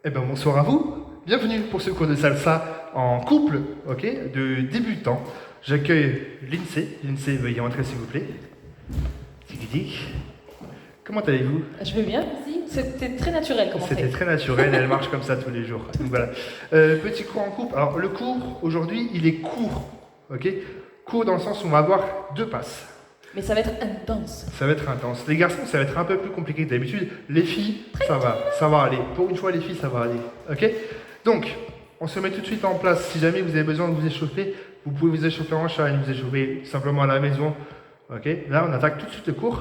Eh bien, bonsoir à vous. Bienvenue pour ce cours de salsa en couple, ok, de débutants. J'accueille Lindsay. Lindsay, veuillez entrer s'il vous plaît. Tic-tic. Comment allez-vous? Je vais bien, merci. C'était très naturel comment C'était très naturel, elle marche comme ça tous les jours. Donc voilà. Petit cours en couple. Alors, le cours, aujourd'hui, il est court, ok? Court dans le sens où on va avoir 2 passes. Mais ça va être intense. Ça va être intense. Les garçons, ça va être un peu plus compliqué que d'habitude. Les filles, ça va aller. Pour une fois, les filles, ça va aller. Ok? Donc, on se met tout de suite en place. Si jamais vous avez besoin de vous échauffer, vous pouvez vous échauffer en chaîne, vous échauffer simplement à la maison. Ok? Là, on attaque tout de suite le cours.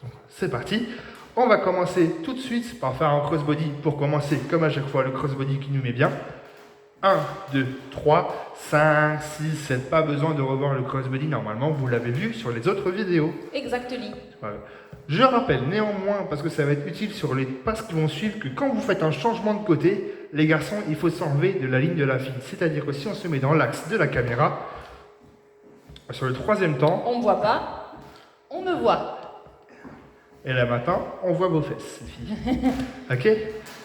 Donc, c'est parti. On va commencer tout de suite par faire un crossbody pour commencer, comme à chaque fois, le crossbody qui nous met bien. 1, 2, 3, 5, 6, 7. Pas besoin de revoir le crossbody. Normalement, vous l'avez vu sur les autres vidéos. Exactement. Voilà. Je rappelle néanmoins, parce que ça va être utile sur les passes qui vont suivre, que quand vous faites un changement de côté, les garçons, il faut s'enlever de la ligne de la fille. C'est-à-dire que si on se met dans l'axe de la caméra, sur le 3e temps, On ne me voit pas, on me voit. et là maintenant, on voit vos fesses, les filles. Ok?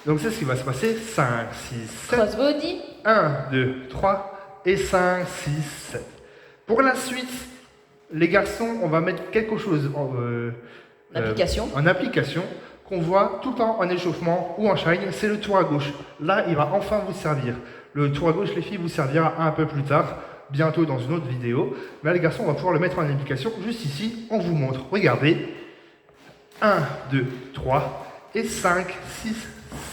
Donc c'est ce qui va se passer. 5, 6, 7. Crossbody. 1, 2, 3 et 5, 6, 7. Pour la suite, les garçons, on va mettre quelque chose En application. qu'on voit tout le temps en échauffement ou en shine, c'est le tour à gauche. Là, il va enfin vous servir. Le tour à gauche, les filles, vous servira un peu plus tard, bientôt dans une autre vidéo. Mais là, les garçons, on va pouvoir le mettre en application. Juste ici, on vous montre. Regardez. 1, 2, 3 et 5, 6,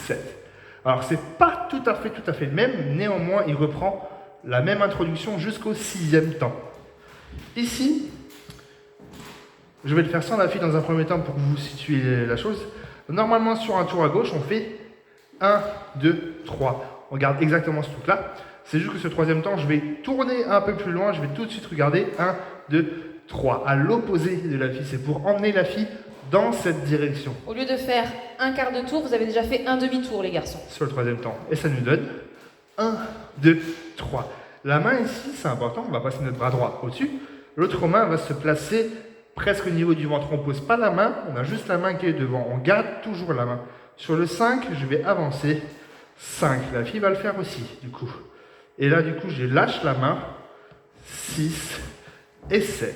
7. Alors, c'est pas tout à fait le même. Néanmoins, il reprend la même introduction jusqu'au 6e temps. Ici, je vais le faire sans la fille dans un premier temps pour que vous situiez la chose. Normalement, sur un tour à gauche, on fait 1, 2, 3. On regarde exactement ce truc-là. C'est juste que ce 3e temps, je vais tourner un peu plus loin. Je vais tout de suite regarder 1, 2, 3. À l'opposé de la fille. C'est pour emmener la fille dans cette direction. Au lieu de faire un quart de tour, vous avez déjà fait un demi-tour, les garçons. Sur le 3e temps. Et ça nous donne 1, 2, 3. La main ici, c'est important. On va passer notre bras droit au-dessus. L'autre main va se placer presque au niveau du ventre. On ne pose pas la main, on a juste la main qui est devant. On garde toujours la main. Sur le 5, je vais avancer. 5. La fille va le faire aussi, du coup. Et là, du coup, je lâche la main. 6 et 7.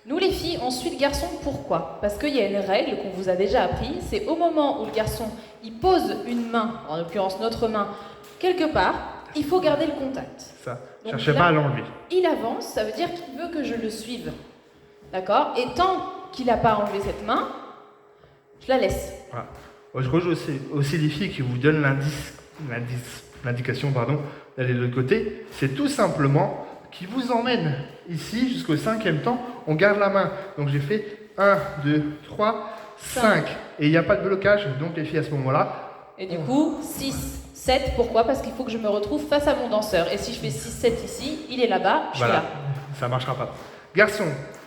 Nous, les filles, on suit le garçon. Pourquoi? Parce qu'il y a une règle qu'on vous a déjà appris. C'est au moment où le garçon il pose une main, en l'occurrence notre main, quelque part, il faut garder le contact. Ça. Donc Cherchez là, pas à l'enlever. Il avance, ça veut dire qu'il veut que je le suive. D'accord? Et tant qu'il n'a pas enlevé cette main, je la laisse. Voilà. Je rejoins aussi les filles qui vous donnent l'indication d'aller de l'autre côté. C'est tout simplement qui vous emmène ici jusqu'au 5e temps. On garde la main. Donc j'ai fait 1, 2, 3, 5. Et il n'y a pas de blocage. Donc les filles à ce moment-là. Et du coup, 6, 7. Pourquoi? Parce qu'il faut que je me retrouve face à mon danseur. Et si je fais 6, 7 ici, il est là-bas, je suis là. Ça ne marchera pas. Garçon,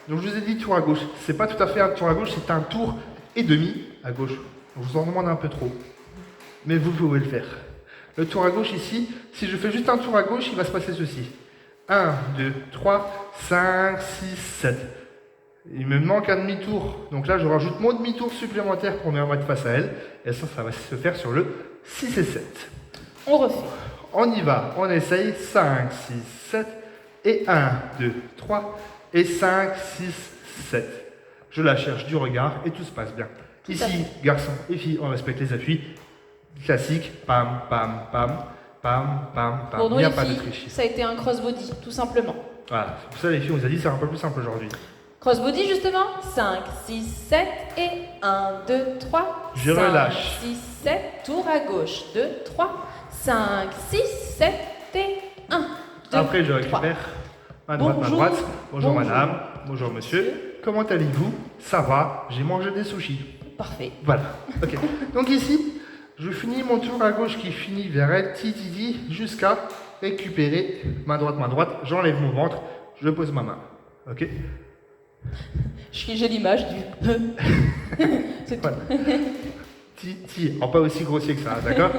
donc je vous ai dit tour à gauche. C'est pas tout à fait un tour à gauche, c'est un tour et demi à gauche. Je vous en demande un peu trop. Mais vous pouvez le faire. Le tour à gauche ici, si je fais juste un tour à gauche, il va se passer ceci. 1, 2, 3, 5, 6, 7. Il me manque un demi-tour. Donc là, je rajoute mon demi-tour supplémentaire pour me remettre face à elle. Et ça va se faire sur le 6 et 7. On refait. On y va, on essaye. 5, 6, 7. Et 1, 2, 3. Et 5, 6, 7. Je la cherche du regard et tout se passe bien. Ici, garçons et filles, on respecte les appuis. Classique, pam, pam, pam, pam, pam, pam. Pour nous, Il n'y a les pas de filles, tricherie. ça a été un crossbody, tout simplement. Voilà, c'est pour ça les filles, on vous a dit c'est un peu plus simple aujourd'hui. Crossbody, justement. 5, 6, 7 et 1, 2, 3. Je relâche. 6, 7, tour à gauche. 2, 3, 5, 6, 7 et 1, 2, Après, je 3. récupère ma droite, Bonjour. ma droite. Bonjour, Bonjour. madame, bonjour monsieur. Comment allez-vous? Ça va, j'ai mangé des sushis. Parfait. Voilà, ok. Donc ici, je finis mon tour à gauche qui finit vers elle, tititi, jusqu'à récupérer ma droite. J'enlève mon ventre, je pose ma main. Ok? J'ai l'image du... C'est tout. Voilà. Titi, alors pas aussi grossier que ça, d'accord?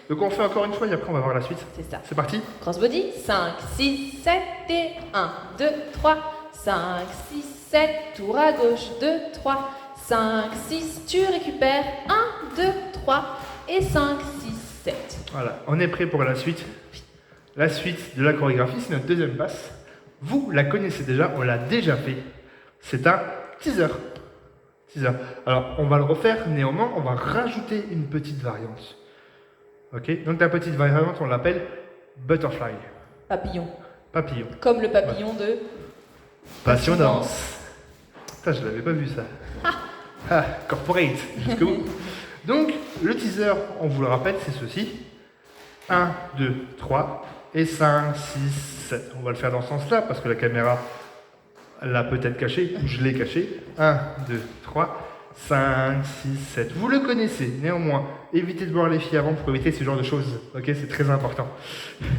Donc on fait encore une fois et après on va voir la suite. C'est ça. C'est parti? Crossbody. 5, 6, 7 et 1, 2, 3. 5, 6, 7, tour à gauche. 2, 3. 5, 6, tu récupères. 1, 2, 3. Et 5, 6, 7. Voilà, on est prêt pour la suite. La suite de la chorégraphie, c'est notre deuxième passe. Vous la connaissez déjà, on l'a déjà fait. C'est un teaser. Alors, on va le refaire, néanmoins, on va rajouter une petite variante. Ok, donc la petite variante, on l'appelle butterfly. Papillon. Papillon. Comme le papillon de Passion danse. Putain, je l'avais pas vu ça. Corporate, jusqu'au bout. Donc, le teaser, on vous le rappelle, c'est ceci. 1, 2, 3 et 5, 6, 7. On va le faire dans ce sens-là parce que la caméra l'a peut-être caché ou je l'ai caché. 1, 2, 3, 5, 6, 7. Vous le connaissez, néanmoins. Évitez de voir les filles avant pour éviter ce genre de choses. Ok, c'est très important.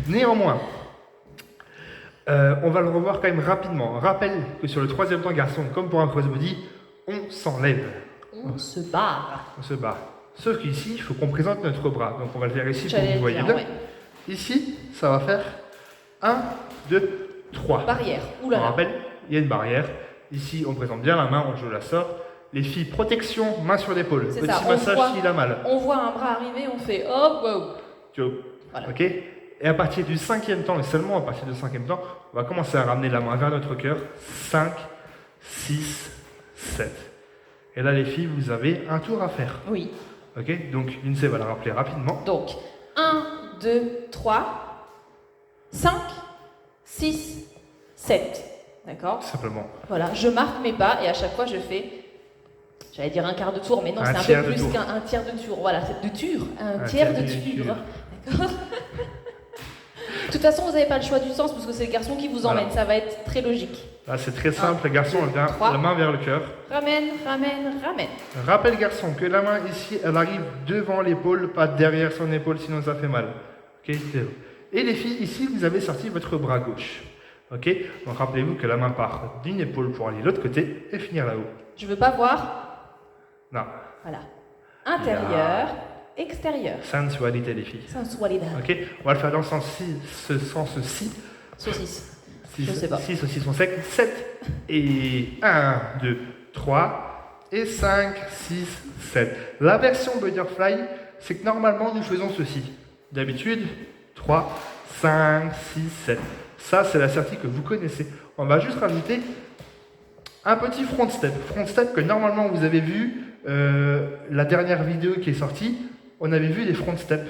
Néanmoins, on va le revoir quand même rapidement. Rappelle que sur le troisième temps garçon, comme pour un crossbody, on s'enlève. On se barre. On se barre. Sauf qu'ici, il faut qu'on présente notre bras. Donc on va le faire ici pour que vous voyez bien. Ouais. Ici, ça va faire 1, 2, 3. Barrière. On Oulala. rappelle, il y a une barrière. Ici, on présente bien la main, je la sors. Les filles, protection, main sur l'épaule. C'est Petit ça, massage s'il a mal. On voit un bras arriver, on fait hop, wow. Tu vois. Voilà. Ok. Et à partir du cinquième temps, et seulement à partir du cinquième temps, on va commencer à ramener la main vers notre cœur. 5, 6, 7. Et là, les filles, vous avez un tour à faire. Oui. Ok. Donc, Lindsay va la rappeler rapidement. Donc, 1, 2, 3, 5, 6, 7. D'accord? Simplement. Voilà, je marque mes pas et à chaque fois je fais, j'allais dire un quart de tour, mais non, Un c'est un tiers peu de plus tour. qu'un tiers de tour. Voilà, c'est de tour, un tiers tiers de de tour. tour. D'accord? De toute façon, vous n'avez pas le choix du sens parce que c'est le garçon qui vous emmène, Voilà. ça va être très logique. Là, c'est très simple. Le garçon, elle vient 3. la main vers le cœur. Ramène, ramène, ramène. Rappelle, garçon, que la main ici, elle arrive devant l'épaule, pas derrière son épaule, sinon ça fait mal. Ok. Et les filles, ici, vous avez sorti votre bras gauche. Ok. Donc rappelez-vous que la main part d'une épaule pour aller de l'autre côté et finir là-haut. Je veux pas voir. Non. Voilà. Intérieur, extérieur. Sensualité, les filles. Sensualité. Ok. On va le faire dans ce sens-ci. Saucisse. Je sais pas. 6 saucissons secs. 7. Et 1, 2, 3. Et 5, 6, 7. La version butterfly, c'est que normalement, nous faisons ceci. D'habitude, 3, 5, 6, 7. Ça, c'est la sortie que vous connaissez. On va juste rajouter un petit front step. Front step que normalement, vous avez vu, la dernière vidéo qui est sortie, on avait vu des front steps.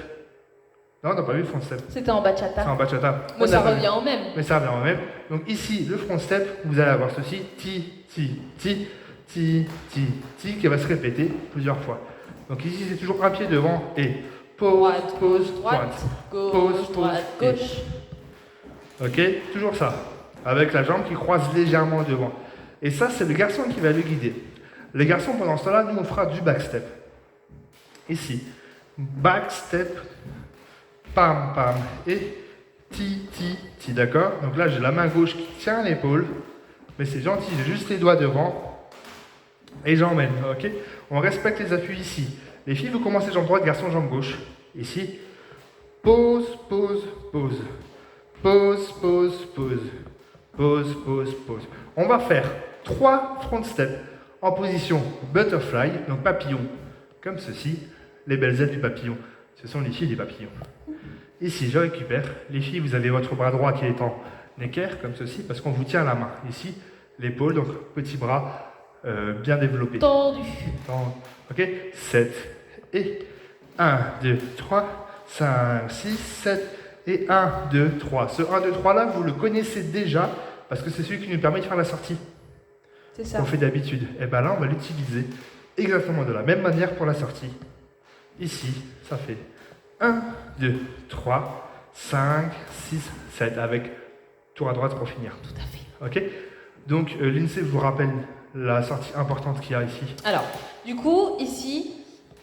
Non, on n'a pas vu le front step. C'était en bachata. C'est en bachata. Mais On ça a pas vu. revient au même. Mais ça revient au même. Donc ici, le front step, vous allez avoir ceci, ti, ti, ti, ti, ti, ti, qui va se répéter plusieurs fois. Donc ici, c'est toujours un pied devant et pause, Droite, pause, droite, pointe. gauche, Pause, droite, et- gauche. Ok, toujours ça. Avec la jambe qui croise légèrement devant. Et ça, c'est le garçon qui va le guider. Les garçons, pendant ce temps-là, nous, on fera du backstep. Ici. Backstep, pam, pam, et ti, ti, ti, d'accord? Donc là, j'ai la main gauche qui tient l'épaule. Mais c'est gentil, j'ai juste les doigts devant. Et j'emmène, ok? On respecte les appuis ici. Les filles, vous commencez jambe droite, garçon, jambe gauche. Ici. Pause, pause, pause. Pause, pause, pause. Pause, pause, pause. On va faire 3 front steps en position butterfly, donc papillon, comme ceci. Les belles ailes du papillon. Ce sont les filles des papillons. Ici, je récupère. Les filles, vous avez votre bras droit qui est en équerre, comme ceci, parce qu'on vous tient la main. Ici, l'épaule, donc petit bras bien développé. Tendu. Ok, 7 et 1, 2, 3, 5, 6, 7 et 1, 2, 3. Ce 1, 2, 3 là, vous le connaissez déjà parce que c'est celui qui nous permet de faire la sortie. C'est ça. Qu'on fait d'habitude. Et bien là, on va l'utiliser exactement de la même manière pour la sortie. Ici, ça fait 1, 2, 3, 5, 6, 7 avec tour à droite pour finir. Tout à fait. Ok. Donc, l'INSEE vous rappelle la sortie importante qu'il y a ici. Alors, du coup, ici,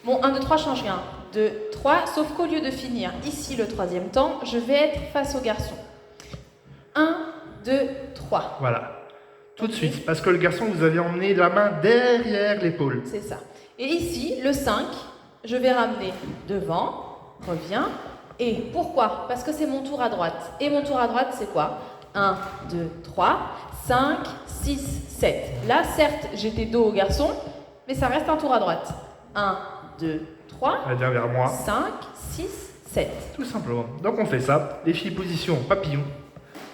bon, 1, 2, 3 change rien. 2, 3, sauf qu'au lieu de finir ici le troisième temps, je vais être face au garçon. 1, 2, 3. Voilà. Tout de Ok. suite. Parce que le garçon, vous avez emmené la main derrière l'épaule. C'est ça. Et ici, le 5, je vais ramener devant, reviens. Et pourquoi? Parce que c'est mon tour à droite. Et mon tour à droite, c'est quoi? 1, 2, 3, 5, 6, 7. Là, certes, j'étais dos au garçon, mais ça reste un tour à droite. 1, 2, 3, Elle vient vers moi. 5, 6, 7. Tout simplement. Donc on fait ça. Les filles, position papillon.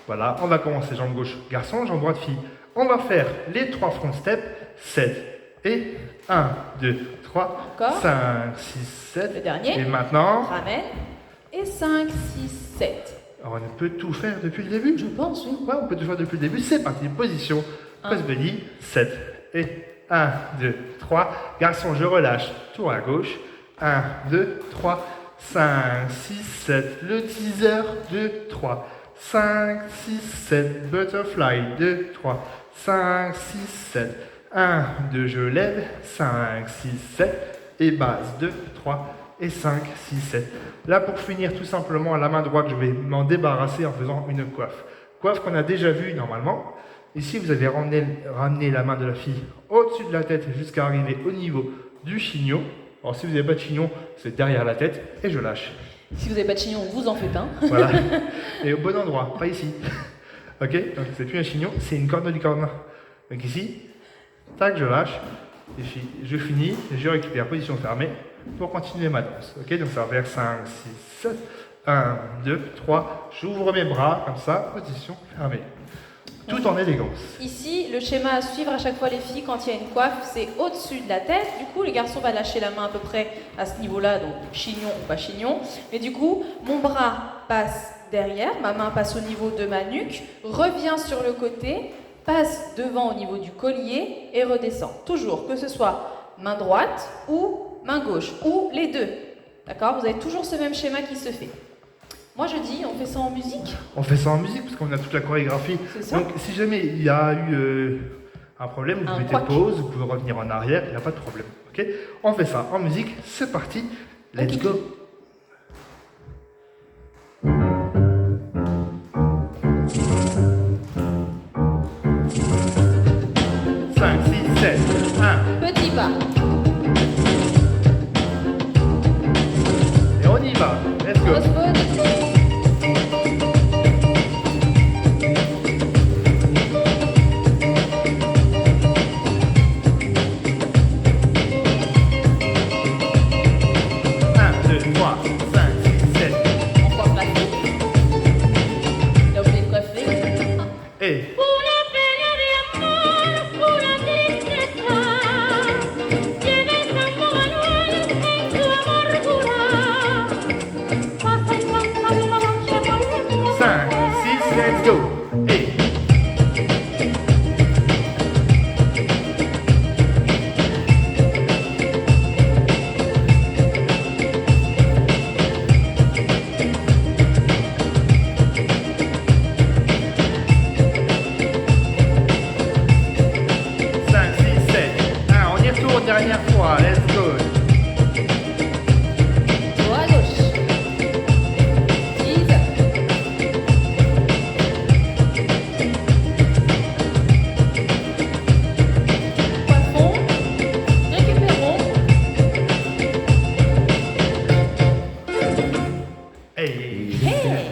Voilà, on va commencer jambe gauche, garçon, jambe droite, fille. On va faire les 3 front steps, 7 et 1, 2, 3, Encore. 5, 6, 7. Le dernier. Et maintenant, Ramène. Et 5, 6, 7. on peut tout faire depuis le début. Je pense, oui. Ouais, on peut tout faire depuis le début. C'est parti, position, press belly, 7 et 1, 2, 3. Garçon, je relâche, tour à gauche. 1, 2, 3, 5, 6, 7. Le teaser, 2, 3. 5, 6, 7, butterfly, 2, 3, 5, 6, 7, 1, 2, je lève, 5, 6, 7, et base, 2, 3, et 5, 6, 7. Là, pour finir, tout simplement, à la main droite, je vais m'en débarrasser en faisant une coiffe. Coiffe qu'on a déjà vue normalement. Ici, vous allez ramener la main de la fille au-dessus de la tête jusqu'à arriver au niveau du chignon. Alors, si vous n'avez pas de chignon, c'est derrière la tête, et je lâche. Si vous n'avez pas de chignon, vous en faites un. Voilà. Et au bon endroit, pas ici. Ok? Donc c'est plus un chignon, c'est une corde de licorne. Donc ici, tac, je lâche. Et je finis, et je récupère position fermée pour continuer ma danse. Ok? Donc ça va faire 5, 6, 7. 1, 2, 3. J'ouvre mes bras comme ça, position fermée. Tout en élégance. Ici, le schéma à suivre à chaque fois les filles quand il y a une coiffe, c'est au-dessus de la tête. Du coup, les garçons vont lâcher la main à peu près à ce niveau-là, donc chignon ou pas chignon. Mais du coup, mon bras passe derrière, ma main passe au niveau de ma nuque, revient sur le côté, passe devant au niveau du collier et redescend. Toujours, que ce soit main droite ou main gauche, ou les deux. D'accord? Vous avez toujours ce même schéma qui se fait. Moi je dis, on fait ça en musique. On fait ça en musique parce qu'on a toute la chorégraphie. C'est ça. Donc si jamais il y a eu un problème, vous mettez pause, vous pouvez revenir en arrière, il n'y a pas de problème. Ok? On fait ça en musique, c'est parti, let's Ok. go. 5, 6, 7, 1, Petit pas. et on y va, let's go. Postpone. 1, 2, 3, 5, 6, 7, On coiffe la fille. Il a oublié de coiffer. et... Una pena de amor, una tristeza, lleva el San Manuel en su amargura. Pasa incansable la noche por el 5, 6, let's go. Et... dernière fois, let's go. Dos à gauche. 10. Poisson. Récupérons. Hey. Hey.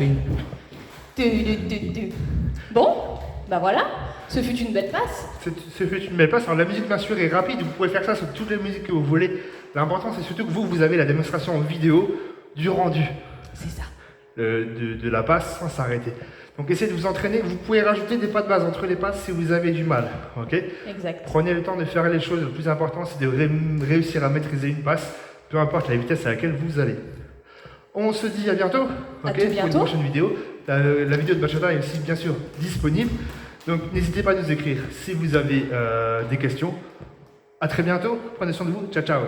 Bon, bah voilà, ce fut une belle passe. Ce fut une belle passe. Alors la musique bien sûr est rapide, vous pouvez faire ça sur toutes les musiques que vous voulez. L'important c'est surtout que vous avez la démonstration en vidéo du rendu C'est ça. de la passe sans s'arrêter. Donc essayez de vous entraîner, vous pouvez rajouter des pas de base entre les passes si vous avez du mal. Ok? Exact. Prenez le temps de faire les choses, le plus important c'est de réussir à maîtriser une passe, peu importe la vitesse à laquelle vous allez. On se dit à bientôt, À ok, tout pour bientôt. une prochaine vidéo. La vidéo de Bachata est aussi bien sûr disponible. Donc n'hésitez pas à nous écrire si vous avez des questions. À très bientôt, prenez soin de vous, ciao ciao.